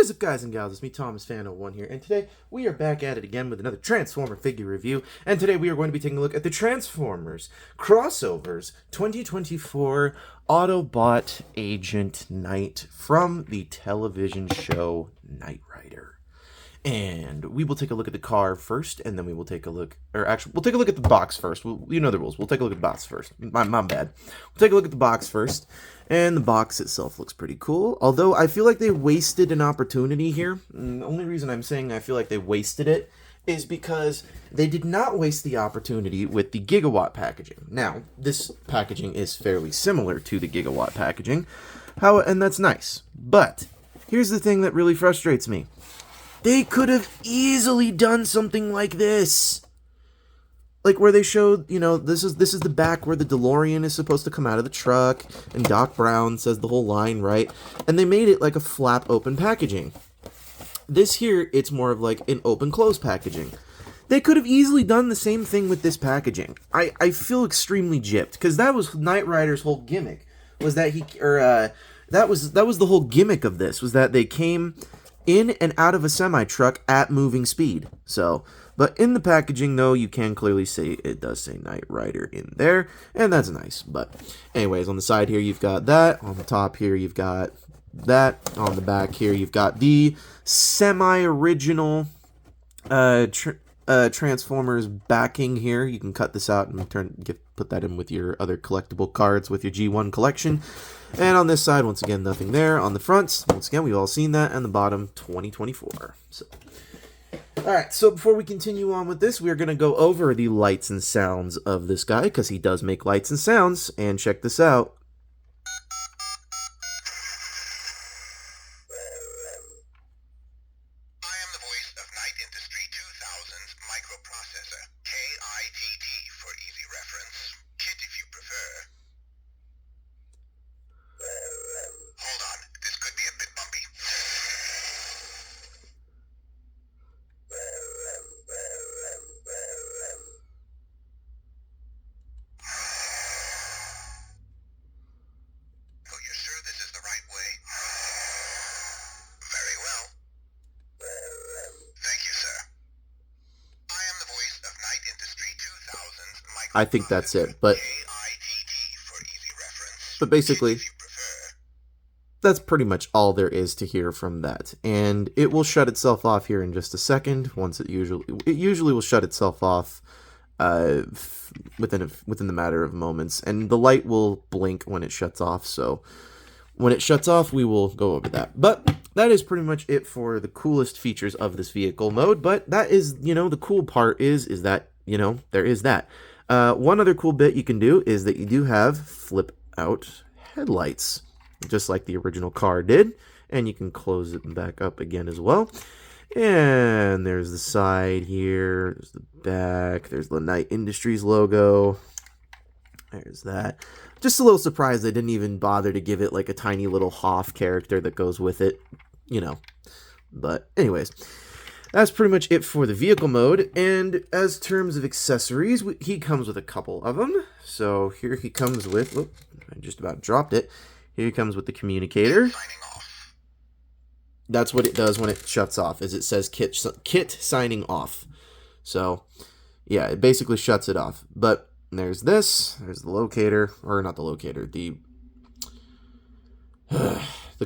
What is up, guys and gals? It's me, Thomas Fan01 here, and today we are back at it again with another Transformer figure review. And today we are going to be taking a look at the Transformers Crossovers 2024 Autobot Agent Knight from the television show Knight Rider. And we will take a look at the car first, and then we will take a look, or actually, we'll take a look at the box first. You know the rules. We'll take a look at the box first. My bad. We'll take a look at the box first, and the box itself looks pretty cool. Although I feel like they wasted an opportunity here. And the only reason I'm saying I feel like they wasted it is because they did not waste the opportunity with the Gigawatt packaging. Now, this packaging is fairly similar to the Gigawatt packaging, and that's nice. But here's the thing that really frustrates me. They could have easily done something like this. Like where they showed, you know, this is the back where the DeLorean is supposed to come out of the truck, and Doc Brown says the whole line, right? And they made it like a flap open packaging. This here, it's more of like an open close packaging. They could have easily done the same thing with this packaging. I feel extremely gypped, because that was Knight Rider's whole gimmick. Was that that was the whole gimmick of this, was that they came in and out of a semi-truck at moving speed. So, but in the packaging, though, you can clearly see it does say Knight Rider in there, and that's nice. But anyways, on the side here, you've got that. On the top here, you've got that. On the back here, you've got the semi-original Transformers backing here. You can cut this out and put that in with your other collectible cards with your G1 collection. And on this side, once again, nothing there. On the front, once again, we've all seen that. And the bottom, 2024. So, alright, so before we continue on with this, we're going to go over the lights and sounds of this guy, because he does make lights and sounds. And check this out. I am the voice of Knight Industry 2000's microprocessor, KITT for easy reference. KIT if you prefer. Hold on, this could be a bit bumpy. Oh, you're sure this is the right way? Very well. Thank you, sir. I am the voice of Knight Industry 2000's microprocessor. I think that's it, but KITT for easy reference. But basically, KIT if you prefer. that's pretty much all there is to hear from that. And it will shut itself off here in just a second. Once it usually will shut itself off within the matter of moments, and the light will blink when it shuts off. So when it shuts off, we will go over that. But that is pretty much it for the coolest features of this vehicle mode. But that is, you know, the cool part is that, you know, there is that. One other cool bit you can do is that you do have flip out headlights, just like the original car did, and you can close it back up again as well. And there's the side here, there's the back, there's the Knight Industries logo, there's that. Just a little surprised they didn't even bother to give it like a tiny little Hoff character that goes with it, you know. But anyways, that's pretty much it for the vehicle mode. And as terms of accessories, he comes with a couple of them. So here he comes with, whoop, I just about dropped it. Here he comes with the communicator. Signing off. That's what it does when it shuts off, is it says kit signing off. So yeah, it basically shuts it off. But there's this, there's the locator, or not the locator, the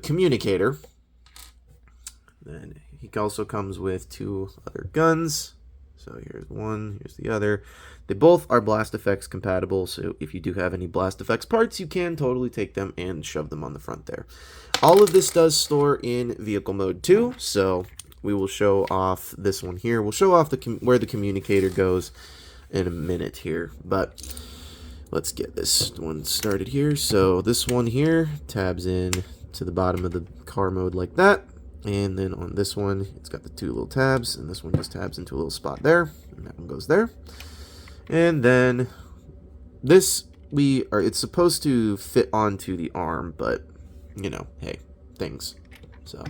communicator. Then he also comes with two other guns. So here's one, here's the other. They both are Blast Effects compatible, so if you do have any Blast Effects parts, you can totally take them and shove them on the front there. All of this does store in vehicle mode 2, so we will show off this one here. We'll show off where the communicator goes in a minute here, but let's get this one started here. So this one here tabs in to the bottom of the car mode like that. And then on this one, it's got the two little tabs, and this one just tabs into a little spot there, and that one goes there. And then this, it's supposed to fit onto the arm, but, you know, hey, things. So,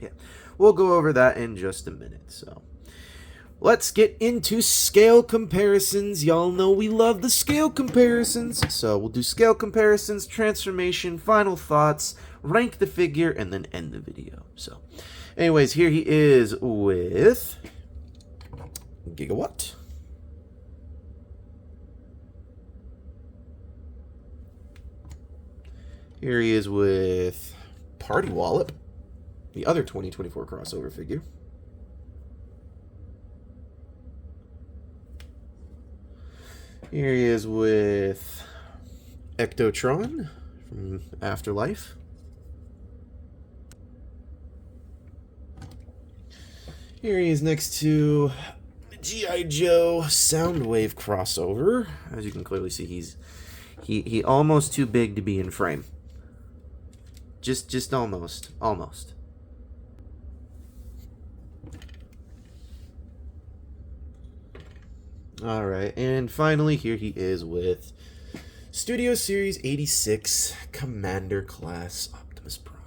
yeah. We'll go over that in just a minute, so let's get into scale comparisons. Y'all know we love the scale comparisons. So we'll do scale comparisons, transformation, final thoughts, rank the figure, and then end the video. So anyways, here he is with Gigawatt. Here he is with Party Wallop, the other 2024 crossover figure. Here he is with Ectotron from Afterlife. Here he is next to G.I. Joe Soundwave crossover. As you can clearly see, he almost too big to be in frame. Just almost. Alright, and finally here he is with Studio Series 86 Commander Class Optimus Prime.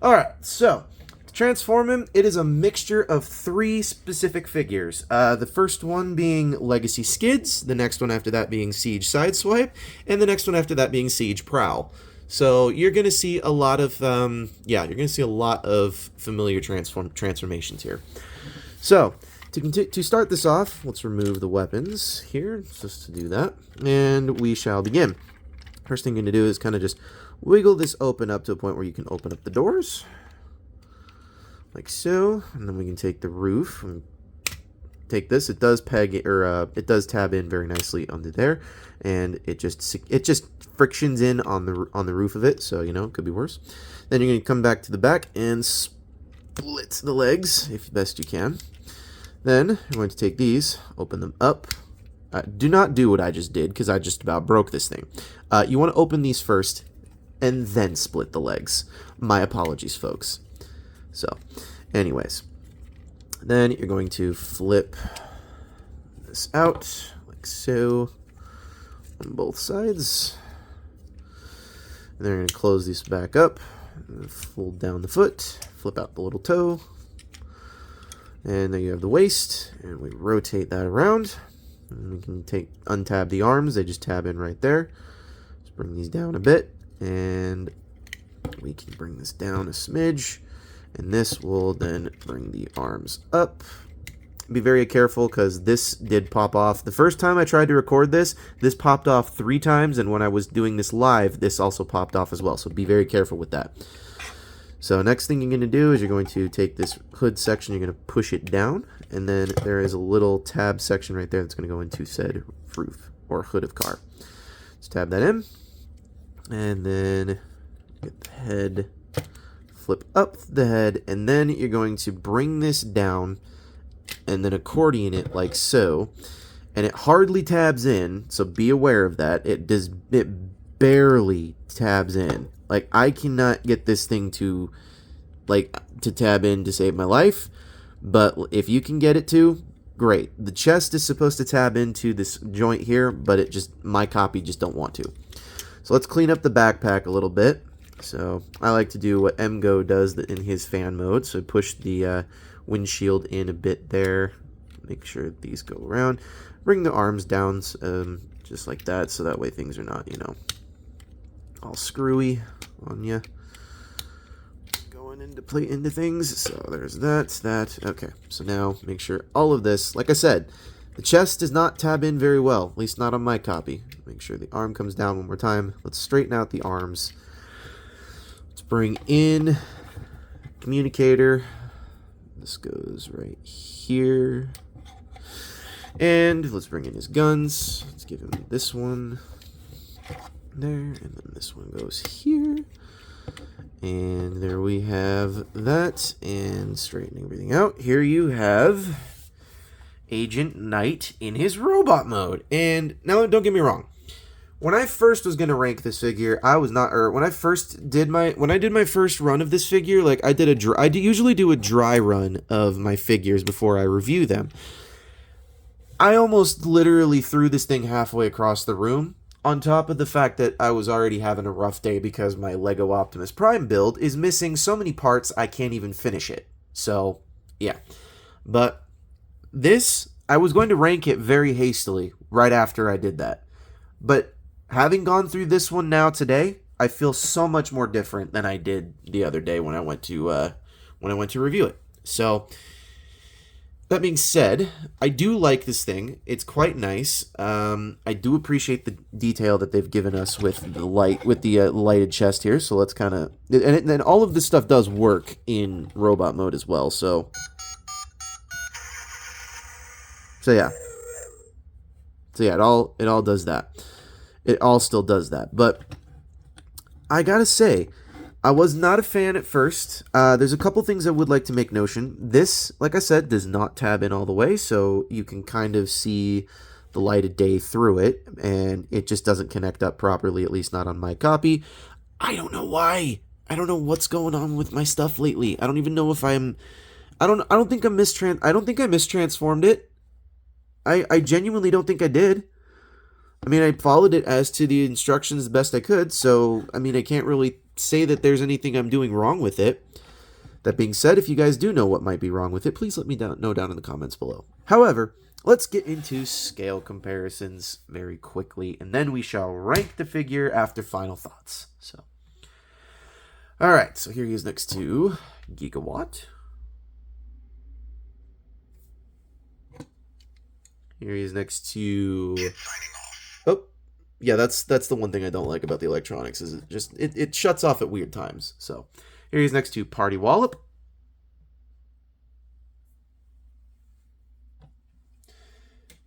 Alright, so to transform him, it is a mixture of 3 specific figures. The first one being Legacy Skids, the next one after that being Siege Sideswipe, and the next one after that being Siege Prowl. So you're going to see a lot of, familiar transformations here. So to start this off, let's remove the weapons here, just to do that, and we shall begin. First thing you're going to do is kind of just wiggle this open up to a point where you can open up the doors, like so, and then we can take the roof and take this. It does it does tab in very nicely under there, and it just frictions in on the roof of it, so it could be worse. Then you're going to come back to the back and split the legs if best you can. Then you're going to take these, open them up. Do not do what I just did, because I just about broke this thing. You want to open these first and then split the legs. My apologies, folks. So anyways, then you're going to flip this out like so on both sides. And then you're going to close these back up, fold down the foot, flip out the little toe, and then you have the waist, and we rotate that around. And we can untab the arms, they just tab in right there. Let's bring these down a bit, and we can bring this down a smidge, and this will then bring the arms up. Be very careful, because this did pop off. The first time I tried to record this popped off 3 times, and when I was doing this live, this also popped off as well, so be very careful with that. So next thing you're going to do is you're going to take this hood section, you're going to push it down, and then there is a little tab section right there that's going to go into said roof or hood of car. Let's tab that in, and then get the head, flip up the head, and then you're going to bring this down and then accordion it like so, and it hardly tabs in, so be aware of that. It barely tabs in. Like, I cannot get this thing to tab in to save my life, but if you can get it to, great. The chest is supposed to tab into this joint here, but my copy just don't want to. So let's clean up the backpack a little bit. So I like to do what MGO does in his fan mode, so push the windshield in a bit there, make sure these go around, bring the arms down just like that, so that way things are not all screwy on you going into things. So there's that. Okay, so now make sure all of this, like I said, the chest does not tab in very well, at least not on my copy. Make sure the arm comes down one more time. Let's straighten out the arms. Let's bring in communicator. This goes right here. And let's bring in his guns. Let's give him this one there, and then this one goes here. And there we have that. And straightening everything out. Here you have Agent Knight in his robot mode. And now, don't get me wrong. When I first was gonna rank this figure, I was not. Or when I did my first run of this figure, like I usually do a dry run of my figures before I review them. I almost literally threw this thing halfway across the room. on top of the fact that I was already having a rough day because my Lego Optimus Prime build is missing so many parts I can't even finish it. So, yeah. But this, I was going to rank it very hastily right after I did that. But having gone through this one now today, I feel so much more different than I did the other day when I went to review it. So, that being said, I do like this thing. It's quite nice. I do appreciate the detail that they've given us with the lighted chest here. So let's kind of, and all of this stuff does work in robot mode as well. So yeah, it all does that. It all still does that. But I gotta say, I was not a fan at first. There's a couple things I would like to make notion. This, like I said, does not tab in all the way, so you can kind of see the light of day through it, and it just doesn't connect up properly, at least not on my copy. I don't know why. I don't know what's going on with my stuff lately. I don't even know if I don't think I mistransformed it. I genuinely don't think I did. I mean, I followed it as to the instructions the best I could, so, I mean, I can't really say that there's anything I'm doing wrong with it. That being said, if you guys do know what might be wrong with it, please let me know down in the comments below. However, let's get into scale comparisons very quickly, and then we shall rank the figure after final thoughts. So, alright, so here he is next to Gigawatt. Here he is next to... Oh, yeah, that's the one thing I don't like about the electronics, is it shuts off at weird times. So here he's next to Party Wallop.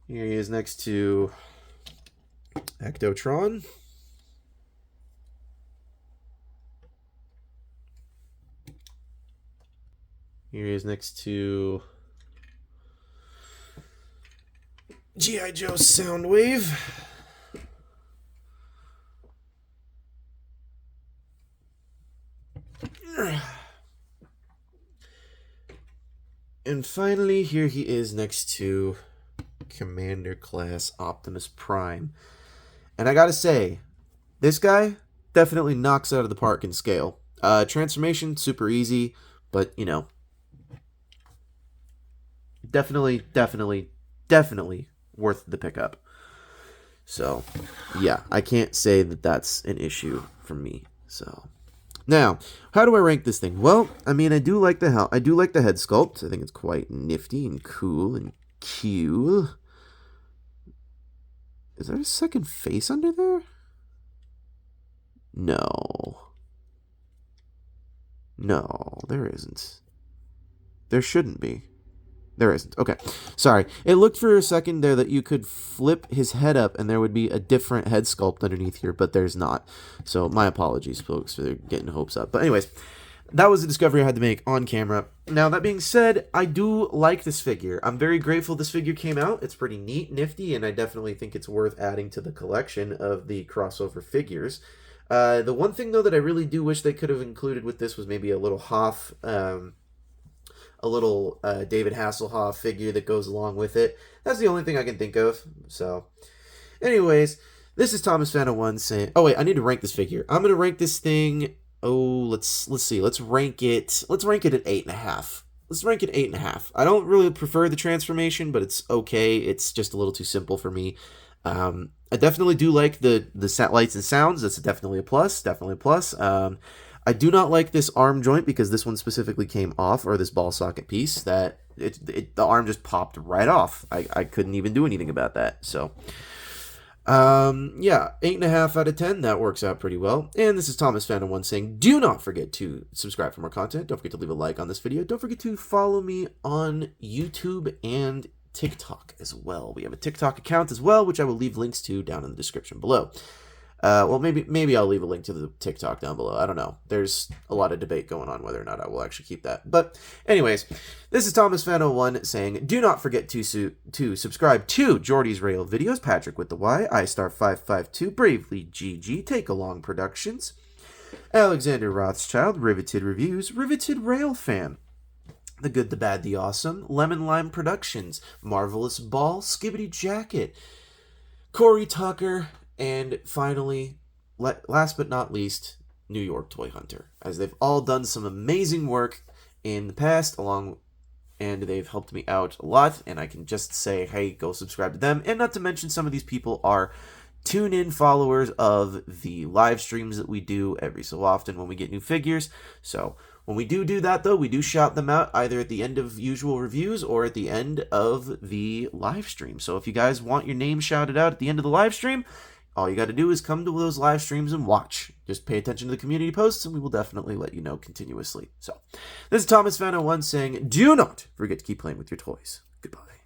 Here he is next to Ectotron. Here he is next to G.I. Joe Soundwave. And finally, here he is next to Commander Class Optimus Prime. And I gotta say, this guy definitely knocks out of the park in scale. Transformation, super easy, but, you know, definitely worth the pickup. So, yeah, I can't say that that's an issue for me. So, now, how do I rank this thing? Well, I mean, I do like the head sculpt. I think it's quite nifty and cool and cute. Is there a second face under there? No, there isn't. There shouldn't be. There isn't. Okay. Sorry. It looked for a second there that you could flip his head up and there would be a different head sculpt underneath here, but there's not. So my apologies, folks, for getting hopes up. But anyways, that was a discovery I had to make on camera. Now, that being said, I do like this figure. I'm very grateful this figure came out. It's pretty neat, nifty, and I definitely think it's worth adding to the collection of the crossover figures. The one thing, though, that I really do wish they could have included with this was maybe a little Hoff... a little David Hasselhoff figure that goes along with it. That's the only thing I can think of. So, anyways, this is Thomas Fano 1 saying... Oh, wait, I need to rank this figure. I'm going to rank this thing... Oh, let's see. Let's rank it at 8.5. Let's rank it 8.5. I don't really prefer the transformation, but it's okay. It's just a little too simple for me. I definitely do like the lights and sounds. That's definitely a plus. I do not like this arm joint because this one specifically came off, or this ball socket piece, that the arm just popped right off. I couldn't even do anything about that. So, yeah, 8.5 out of 10. That works out pretty well. And this is Thomas Fano 1 saying, do not forget to subscribe for more content. Don't forget to leave a like on this video. Don't forget to follow me on YouTube and TikTok as well. We have a TikTok account as well, which I will leave links to down in the description below. Well, maybe I'll leave a link to the TikTok down below. I don't know. There's a lot of debate going on whether or not I will actually keep that. But anyways, this is Thomas Fano 1 saying, do not forget to subscribe to Jordy's Rail Videos, Patrick with the Y, iStar552, Bravely GG, Take Along Productions, Alexander Rothschild, Riveted Reviews, Riveted Rail Fan, The Good, the Bad, the Awesome, Lemon Lime Productions, Marvelous Ball, Skibbity Jacket, Corey Tucker, And finally, last but not least, New York Toy Hunter, as they've all done some amazing work in the past, and they've helped me out a lot, and I can just say, hey, go subscribe to them. And not to mention, some of these people are tune-in followers of the live streams that we do every so often when we get new figures. So when we do that, though, we do shout them out either at the end of usual reviews or at the end of the live stream. So if you guys want your name shouted out at the end of the live stream, all you got to do is come to those live streams and watch. Just pay attention to the community posts, and we will definitely let you know continuously. So, this is Thomas Fan 01 saying, do not forget to keep playing with your toys. Goodbye.